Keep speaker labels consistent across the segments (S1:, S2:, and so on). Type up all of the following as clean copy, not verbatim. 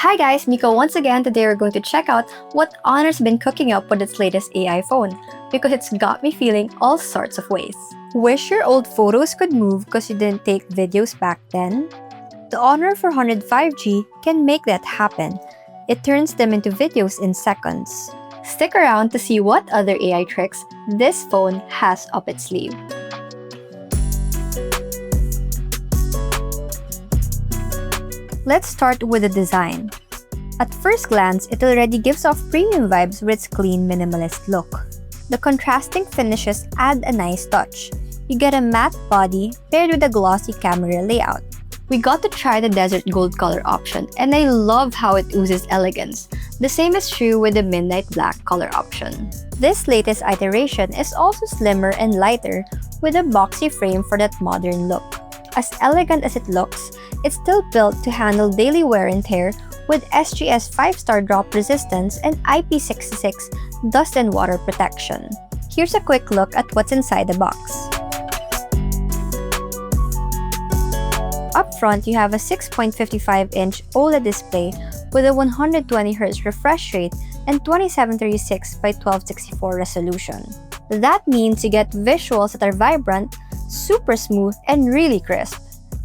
S1: Hi guys, Miko once again. Today we're going to check out what Honor's been cooking up with its latest AI phone, because it's got me feeling all sorts of ways. Wish your old photos could move because you didn't take videos back then? The Honor 400 5G can make that happen. It turns them into videos in seconds. Stick around to see what other AI tricks this phone has up its sleeve. Let's start with the design. At first glance, it already gives off premium vibes with its clean, minimalist look. The contrasting finishes add a nice touch. You get a matte body paired with a glossy camera layout. We got to try the desert gold color option, and I love how it oozes elegance. The same is true with the midnight black color option. This latest iteration is also slimmer and lighter with a boxy frame for that modern look. As elegant as it looks, it's still built to handle daily wear and tear with SGS 5-star drop resistance and IP66 dust and water protection. Here's a quick look at what's inside the box. Up front, you have a 6.55-inch OLED display with a 120Hz refresh rate and 2736 by 1264 resolution. That means you get visuals that are vibrant, super smooth, and really crisp.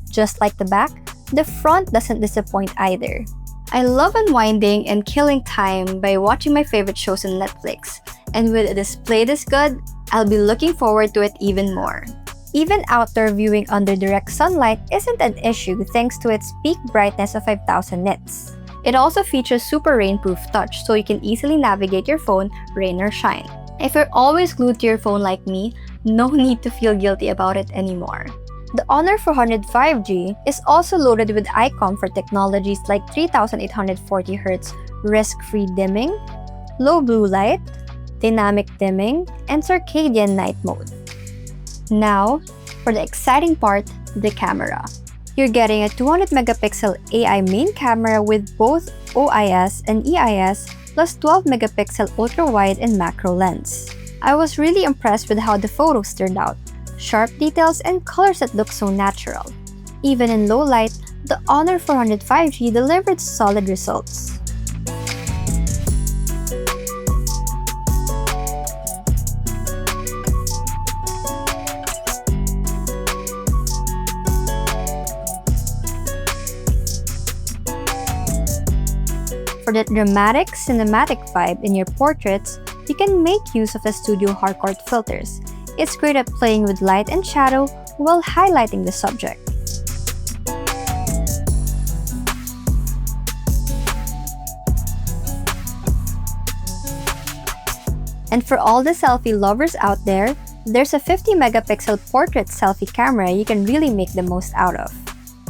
S1: Just like the back, the front doesn't disappoint either. I love unwinding and killing time by watching my favorite shows on Netflix, and with a display this good, I'll be looking forward to it even more. Even outdoor viewing under direct sunlight isn't an issue thanks to its peak brightness of 5000 nits. It also features super rainproof touch, so you can easily navigate your phone, rain or shine. If you're always glued to your phone like me, no need to feel guilty about it anymore. The Honor 400 5G is also loaded with eye comfort technologies like 3840Hz risk-free dimming, low blue light, dynamic dimming, and circadian night mode. Now, for the exciting part, the camera. You're getting a 200-megapixel AI main camera with both OIS and EIS plus 12-megapixel ultra-wide and macro lens. I was really impressed with how the photos turned out. Sharp details and colors that look so natural. Even in low light, the Honor 400 5G delivered solid results. For that dramatic, cinematic vibe in your portraits, you can make use of the Studio Harcourt filters. It's great at playing with light and shadow while highlighting the subject. And for all the selfie lovers out there, there's a 50-megapixel portrait selfie camera you can really make the most out of.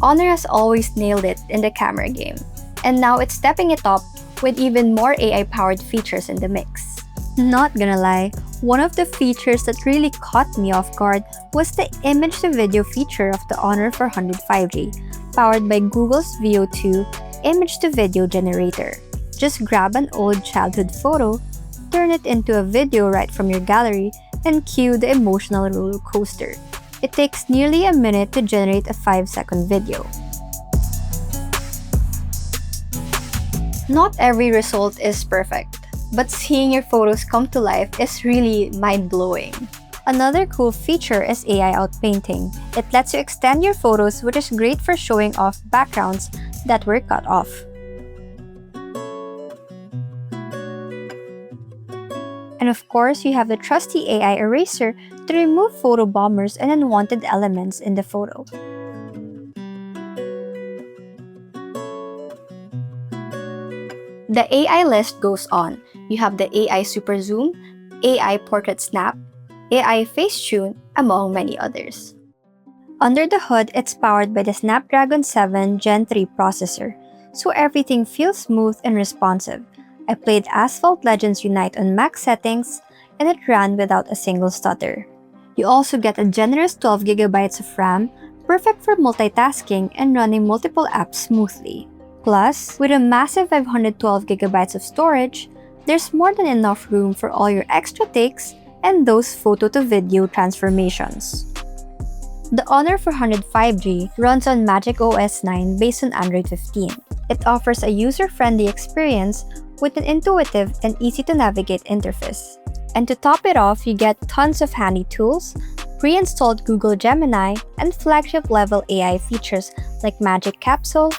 S1: Honor has always nailed it in the camera game, and now it's stepping it up with even more AI-powered features in the mix. Not gonna lie, one of the features that really caught me off guard was the image-to-video feature of the Honor 400 5G, powered by Google's Veo 2 image-to-video generator. Just grab an old childhood photo, turn it into a video right from your gallery, and cue the emotional roller coaster. It takes nearly a minute to generate a 5-second video. Not every result is perfect, but seeing your photos come to life is really mind-blowing. Another cool feature is AI outpainting. It lets you extend your photos, which is great for showing off backgrounds that were cut off. And of course, you have the trusty AI eraser to remove photo bombers and unwanted elements in the photo. The AI list goes on. You have the AI Super Zoom, AI Portrait Snap, AI Face Tune, among many others. Under the hood, it's powered by the Snapdragon 7 Gen 3 processor, so everything feels smooth and responsive. I played Asphalt Legends Unite on max settings, and it ran without a single stutter. You also get a generous 12GB of RAM, perfect for multitasking and running multiple apps smoothly. Plus, with a massive 512GB of storage, there's more than enough room for all your extra takes and those photo-to-video transformations. The Honor 400 5G runs on Magic OS 9 based on Android 15. It offers a user-friendly experience with an intuitive and easy-to-navigate interface. And to top it off, you get tons of handy tools, pre-installed Google Gemini, and flagship-level AI features like Magic Capsule,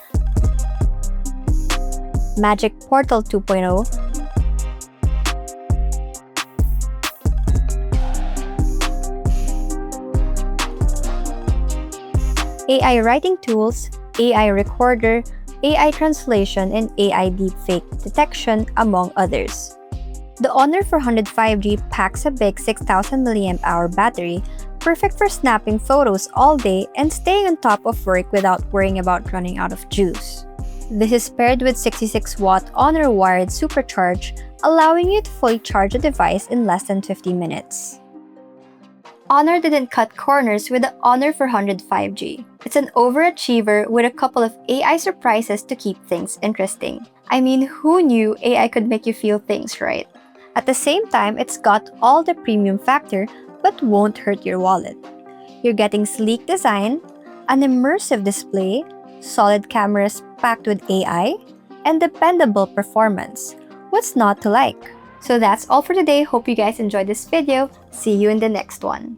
S1: Magic Portal 2.0, AI writing tools, AI recorder, AI translation, and AI deepfake detection, among others. The Honor 405G packs a big 6,000 mAh battery, perfect for snapping photos all day and staying on top of work without worrying about running out of juice. This is paired with 66-watt Honor wired supercharge, allowing you to fully charge the device in less than 50 minutes. Honor didn't cut corners with the Honor 405G. It's an overachiever with a couple of AI surprises to keep things interesting. I mean, who knew AI could make you feel things, right? At the same time, it's got all the premium factor but won't hurt your wallet. You're getting sleek design, an immersive display, solid cameras packed with AI, and dependable performance. What's not to like? So that's all for today. Hope you guys enjoyed this video. See you in the next one.